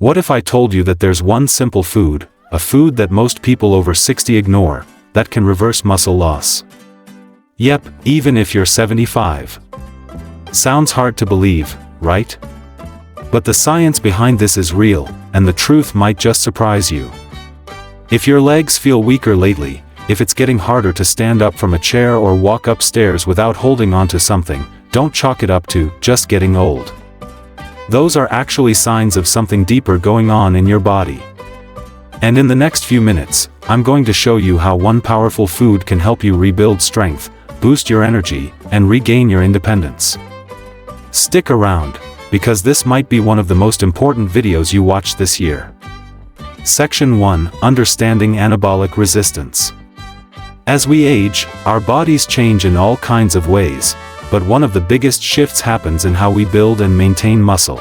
What if I told you that there's one simple food, a food that most people over 60 ignore, that can reverse muscle loss? Yep, even if you're 75. Sounds hard to believe, right? But the science behind this is real, and the truth might just surprise you. If your legs feel weaker lately, if it's getting harder to stand up from a chair or walk upstairs without holding onto something, don't chalk it up to just getting old. Those are actually signs of something deeper going on in your body. And in the next few minutes, I'm going to show you how one powerful food can help you rebuild strength, boost your energy, and regain your independence. Stick around, because this might be one of the most important videos you watch this year. Section 1: Understanding Anabolic Resistance. As we age, our bodies change in all kinds of ways, but one of the biggest shifts happens in how we build and maintain muscle.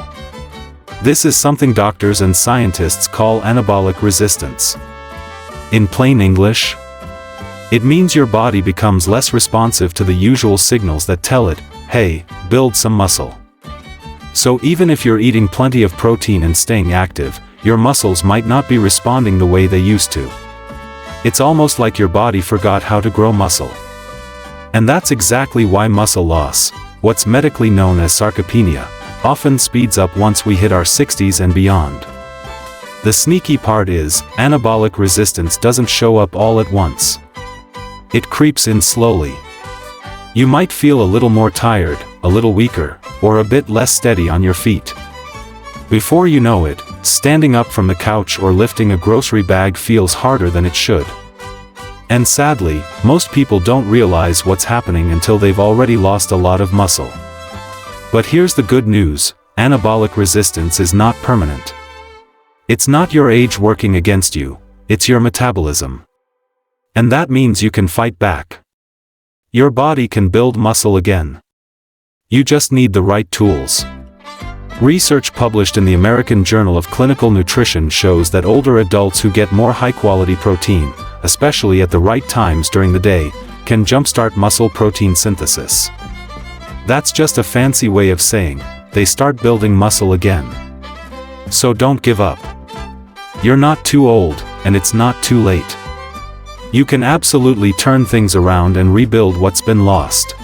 This is something doctors and scientists call anabolic resistance. In plain English, it means your body becomes less responsive to the usual signals that tell it, hey, build some muscle. So even if you're eating plenty of protein and staying active, your muscles might not be responding the way they used to. It's almost like your body forgot how to grow muscle. And that's exactly why muscle loss, what's medically known as sarcopenia, often speeds up once we hit our 60s and beyond. The sneaky part is, anabolic resistance doesn't show up all at once. It creeps in slowly. You might feel a little more tired, a little weaker, or a bit less steady on your feet. Before you know it, standing up from the couch or lifting a grocery bag feels harder than it should. And sadly, most people don't realize what's happening until they've already lost a lot of muscle. But here's the good news: anabolic resistance is not permanent. It's not your age working against you, it's your metabolism. And that means you can fight back. Your body can build muscle again. You just need the right tools. Research published in the American Journal of Clinical Nutrition shows that older adults who get more high-quality protein, especially at the right times during the day, can jumpstart muscle protein synthesis. That's just a fancy way of saying, they start building muscle again. So don't give up. You're not too old, and it's not too late. You can absolutely turn things around and rebuild what's been lost.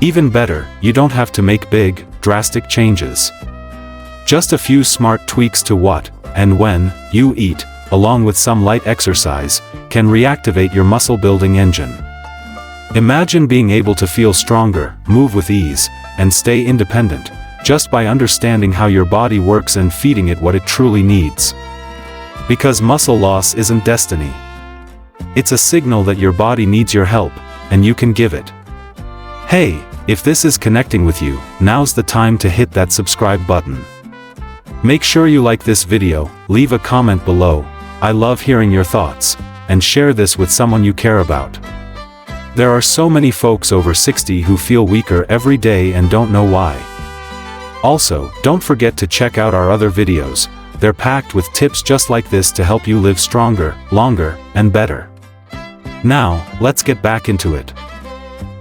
Even better, you don't have to make big, drastic changes. Just a few smart tweaks to what, and when, you eat, along with some light exercise, can reactivate your muscle-building engine. Imagine being able to feel stronger, move with ease, and stay independent, just by understanding how your body works and feeding it what it truly needs. Because muscle loss isn't destiny. It's a signal that your body needs your help, and you can give it. Hey, if this is connecting with you, now's the time to hit that subscribe button. Make sure you like this video, leave a comment below, I love hearing your thoughts, and share this with someone you care about. There are so many folks over 60 who feel weaker every day and don't know why. Also, don't forget to check out our other videos, they're packed with tips just like this to help you live stronger, longer, and better. Now, let's get back into it.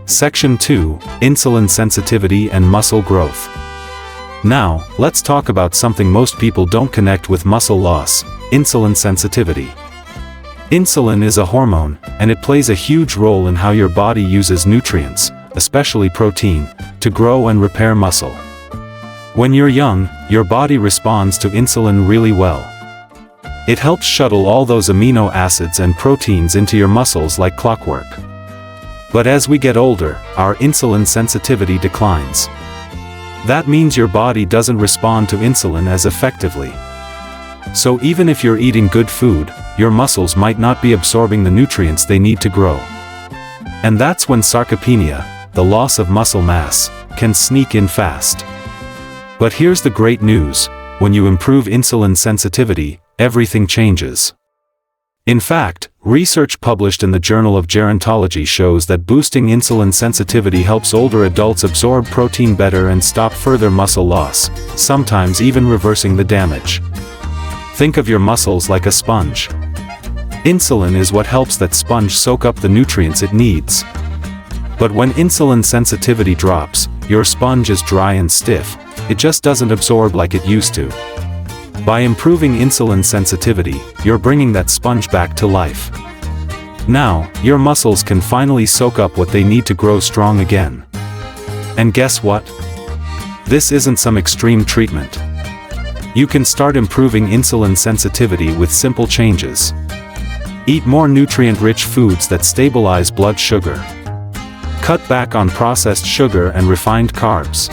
Section 2: Insulin Sensitivity and Muscle Growth. Now, let's talk about something most people don't connect with muscle loss: insulin sensitivity. Insulin is a hormone, and it plays a huge role in how your body uses nutrients, especially protein, to grow and repair muscle. When you're young, your body responds to insulin really well. It helps shuttle all those amino acids and proteins into your muscles like clockwork. But as we get older, our insulin sensitivity declines. That means your body doesn't respond to insulin as effectively. So even if you're eating good food, your muscles might not be absorbing the nutrients they need to grow. And that's when sarcopenia, the loss of muscle mass, can sneak in fast. But here's the great news: when you improve insulin sensitivity, everything changes. In fact, research published in the Journal of Gerontology shows that boosting insulin sensitivity helps older adults absorb protein better and stop further muscle loss, sometimes even reversing the damage. Think of your muscles like a sponge. Insulin is what helps that sponge soak up the nutrients it needs. But when insulin sensitivity drops, your sponge is dry and stiff, it just doesn't absorb like it used to. By improving insulin sensitivity, you're bringing that sponge back to life. Now, your muscles can finally soak up what they need to grow strong again. And guess what? This isn't some extreme treatment. You can start improving insulin sensitivity with simple changes. Eat more nutrient-rich foods that stabilize blood sugar. Cut back on processed sugar and refined carbs.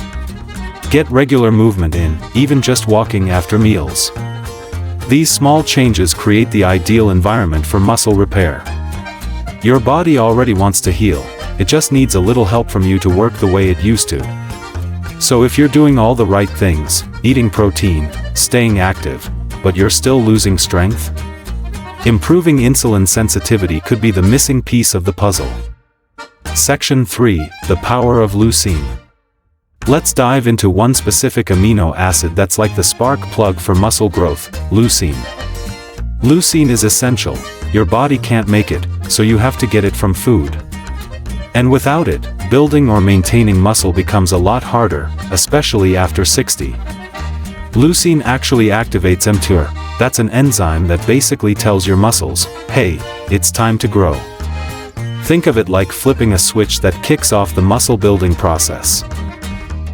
Get regular movement in, even just walking after meals. These small changes create the ideal environment for muscle repair. Your body already wants to heal, it just needs a little help from you to work the way it used to. So if you're doing all the right things, eating protein, staying active, but you're still losing strength, improving insulin sensitivity could be the missing piece of the puzzle. Section 3, the power of leucine. Let's dive into one specific amino acid that's like the spark plug for muscle growth, leucine. Leucine is essential, your body can't make it, so you have to get it from food. And without it, building or maintaining muscle becomes a lot harder, especially after 60. Leucine actually activates mTOR, that's an enzyme that basically tells your muscles, hey, it's time to grow. Think of it like flipping a switch that kicks off the muscle building process.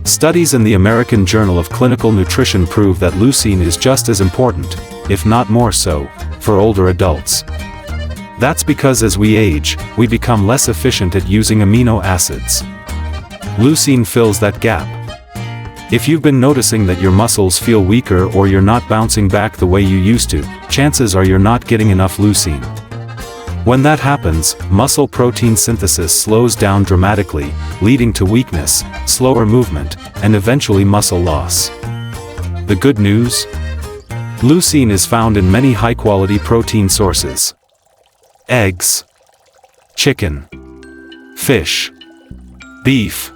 Studies in the American Journal of Clinical Nutrition prove that leucine is just as important, if not more so, for older adults. That's because as we age, we become less efficient at using amino acids. Leucine fills that gap. If you've been noticing that your muscles feel weaker or you're not bouncing back the way you used to, chances are you're not getting enough leucine. When that happens, muscle protein synthesis slows down dramatically, leading to weakness, slower movement, and eventually muscle loss. The good news? Leucine is found in many high-quality protein sources. Eggs, chicken, fish, beef,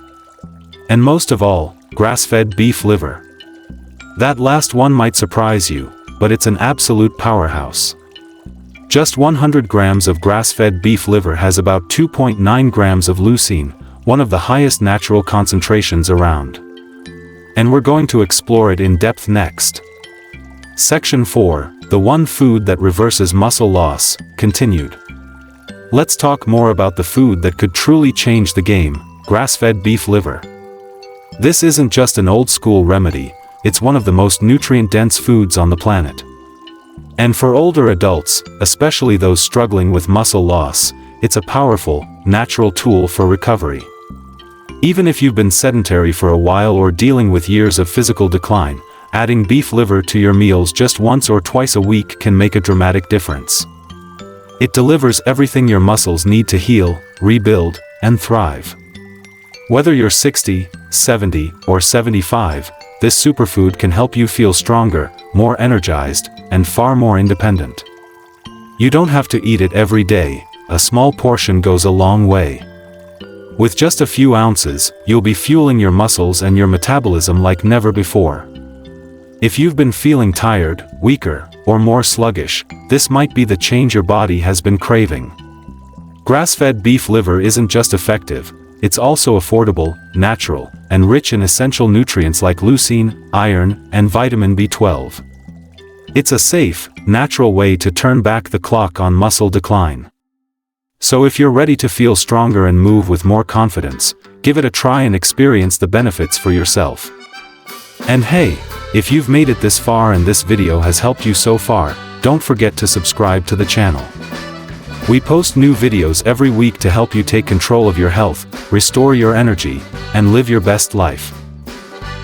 and most of all, grass-fed beef liver. That last one might surprise you, but it's an absolute powerhouse. Just 100 grams of grass-fed beef liver has about 2.9 grams of leucine, one of the highest natural concentrations around. And we're going to explore it in depth next. Section 4, the one food that reverses muscle loss, continued. Let's talk more about the food that could truly change the game, grass-fed beef liver. This isn't just an old-school remedy, it's one of the most nutrient-dense foods on the planet. And for older adults, especially those struggling with muscle loss, it's a powerful, natural tool for recovery. Even if you've been sedentary for a while or dealing with years of physical decline, adding beef liver to your meals just once or twice a week can make a dramatic difference. It delivers everything your muscles need to heal, rebuild, and thrive. Whether you're 60, 70, or 75, this superfood can help you feel stronger, more energized, and far more independent. You don't have to eat it every day, a small portion goes a long way. With just a few ounces, you'll be fueling your muscles and your metabolism like never before. If you've been feeling tired, weaker, or more sluggish, this might be the change your body has been craving. Grass-fed beef liver isn't just effective, it's also affordable, natural, and rich in essential nutrients like leucine, iron, and vitamin B12. It's a safe, natural way to turn back the clock on muscle decline. So if you're ready to feel stronger and move with more confidence, give it a try and experience the benefits for yourself. And hey, if you've made it this far and this video has helped you so far, don't forget to subscribe to the channel. We post new videos every week to help you take control of your health, restore your energy, and live your best life.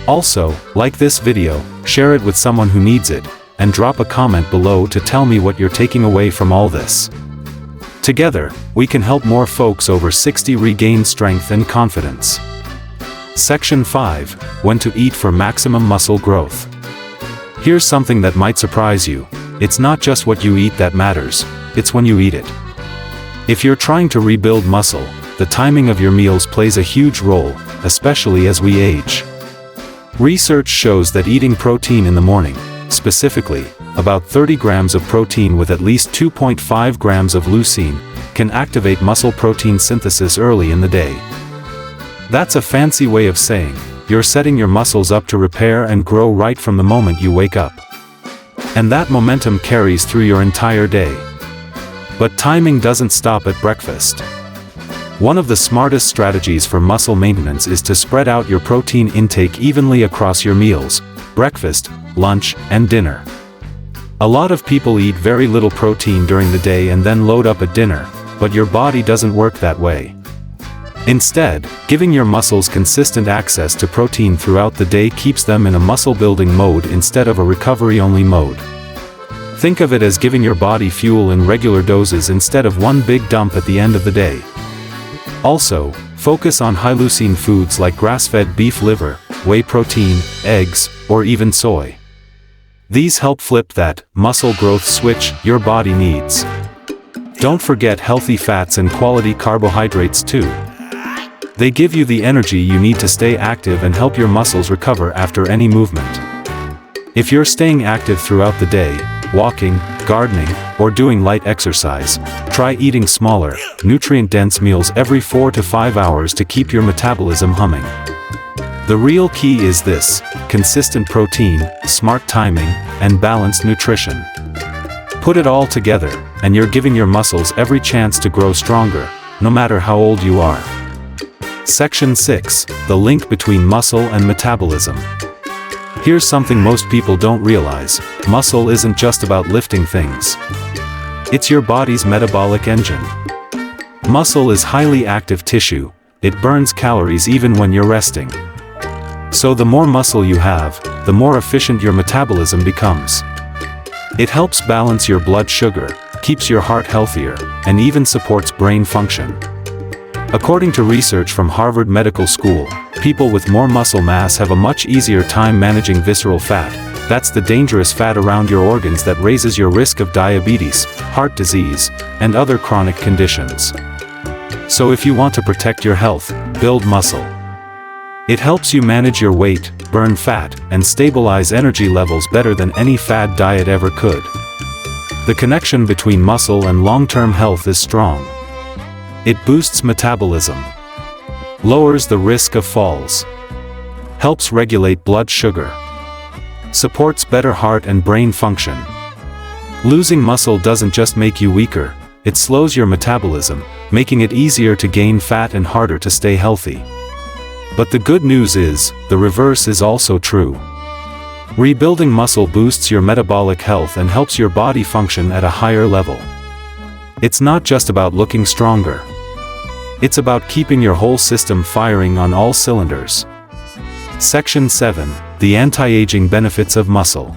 Also, like this video, share it with someone who needs it, and drop a comment below to tell me what you're taking away from all this. Together, we can help more folks over 60 regain strength and confidence. Section 5, When to Eat for Maximum Muscle Growth. Here's something that might surprise you. It's not just what you eat that matters, it's when you eat it. If you're trying to rebuild muscle, the timing of your meals plays a huge role, especially as we age. Research shows that eating protein in the morning, specifically, about 30 grams of protein with at least 2.5 grams of leucine, can activate muscle protein synthesis early in the day. That's a fancy way of saying, you're setting your muscles up to repair and grow right from the moment you wake up. And that momentum carries through your entire day. But timing doesn't stop at breakfast. One of the smartest strategies for muscle maintenance is to spread out your protein intake evenly across your meals: breakfast, lunch, and dinner. A lot of people eat very little protein during the day and then load up at dinner, but your body doesn't work that way. Instead, giving your muscles consistent access to protein throughout the day keeps them in a muscle-building mode instead of a recovery-only mode. Think of it as giving your body fuel in regular doses instead of one big dump at the end of the day. Also, focus on high leucine foods like grass-fed beef liver, whey protein, eggs, or even soy. These help flip that muscle growth switch your body needs. Don't forget healthy fats and quality carbohydrates too. They give you the energy you need to stay active and help your muscles recover after any movement. If you're staying active throughout the day, walking, gardening, or doing light exercise, try eating smaller, nutrient-dense meals every 4 to 5 hours to keep your metabolism humming. The real key is this: consistent protein, smart timing, and balanced nutrition. Put it all together, and you're giving your muscles every chance to grow stronger, no matter how old you are. Section 6: The link between muscle and metabolism. Here's something most people don't realize: muscle isn't just about lifting things. It's your body's metabolic engine. Muscle is highly active tissue. It burns calories even when you're resting. So the more muscle you have, the more efficient your metabolism becomes. It helps balance your blood sugar, keeps your heart healthier, and even supports brain function. According to research from Harvard Medical School, people with more muscle mass have a much easier time managing visceral fat. That's the dangerous fat around your organs that raises your risk of diabetes, heart disease, and other chronic conditions. So if you want to protect your health, build muscle. It helps you manage your weight, burn fat, and stabilize energy levels better than any fad diet ever could. The connection between muscle and long-term health is strong. It boosts metabolism, lowers the risk of falls, helps regulate blood sugar, supports better heart and brain function. Losing muscle doesn't just make you weaker, it slows your metabolism, making it easier to gain fat and harder to stay healthy. But the good news is, the reverse is also true. Rebuilding muscle boosts your metabolic health and helps your body function at a higher level. It's not just about looking stronger. It's about keeping your whole system firing on all cylinders. Section 7: The anti-aging benefits of muscle.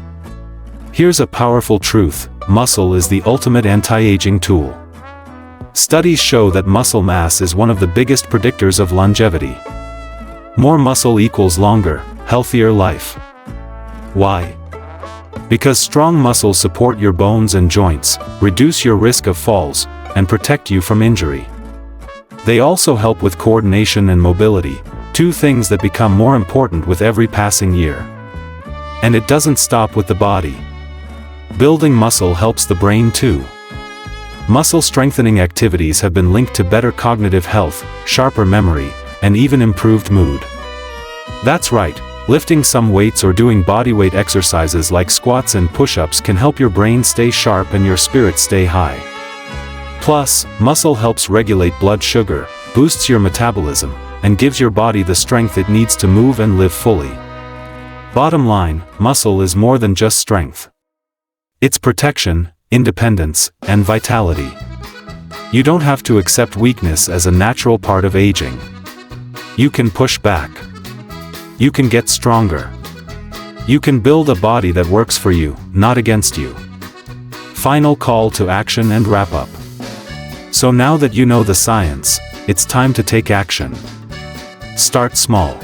Here's a powerful truth: muscle is the ultimate anti-aging tool. Studies show that muscle mass is one of the biggest predictors of longevity. More muscle equals longer, healthier life. Why? Because strong muscles support your bones and joints, reduce your risk of falls, and protect you from injury. They also help with coordination and mobility, two things that become more important with every passing year. And it doesn't stop with the body. Building muscle helps the brain too. Muscle strengthening activities have been linked to better cognitive health, sharper memory, and even improved mood. That's right, lifting some weights or doing bodyweight exercises like squats and push-ups can help your brain stay sharp and your spirits stay high. Plus, muscle helps regulate blood sugar, boosts your metabolism, and gives your body the strength it needs to move and live fully. Bottom line, muscle is more than just strength. It's protection, independence, and vitality. You don't have to accept weakness as a natural part of aging. You can push back. You can get stronger. You can build a body that works for you, not against you. Final call to action and wrap up. So now that you know the science, it's time to take action. Start small.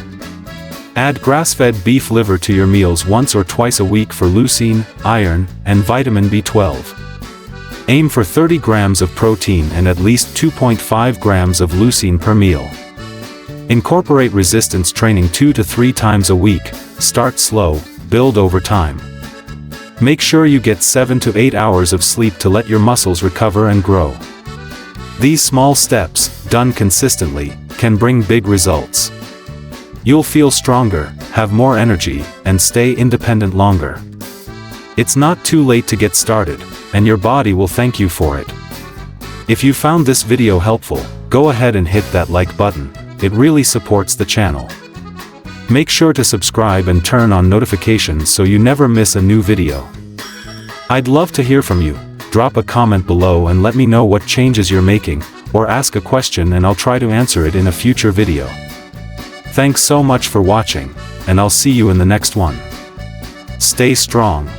Add grass-fed beef liver to your meals once or twice a week for leucine, iron, and vitamin B12. Aim for 30 grams of protein and at least 2.5 grams of leucine per meal. Incorporate resistance training 2 to 3 times a week. Start slow, build over time. Make sure you get 7 to 8 hours of sleep to let your muscles recover and grow. These small steps, done consistently, can bring big results. You'll feel stronger, have more energy, and stay independent longer. It's not too late to get started, and your body will thank you for it. If you found this video helpful, go ahead and hit that like button. It really supports the channel. Make sure to subscribe and turn on notifications so you never miss a new video. I'd love to hear from you. Drop a comment below and let me know what changes you're making, or ask a question and I'll try to answer it in a future video. Thanks so much for watching, and I'll see you in the next one. Stay strong.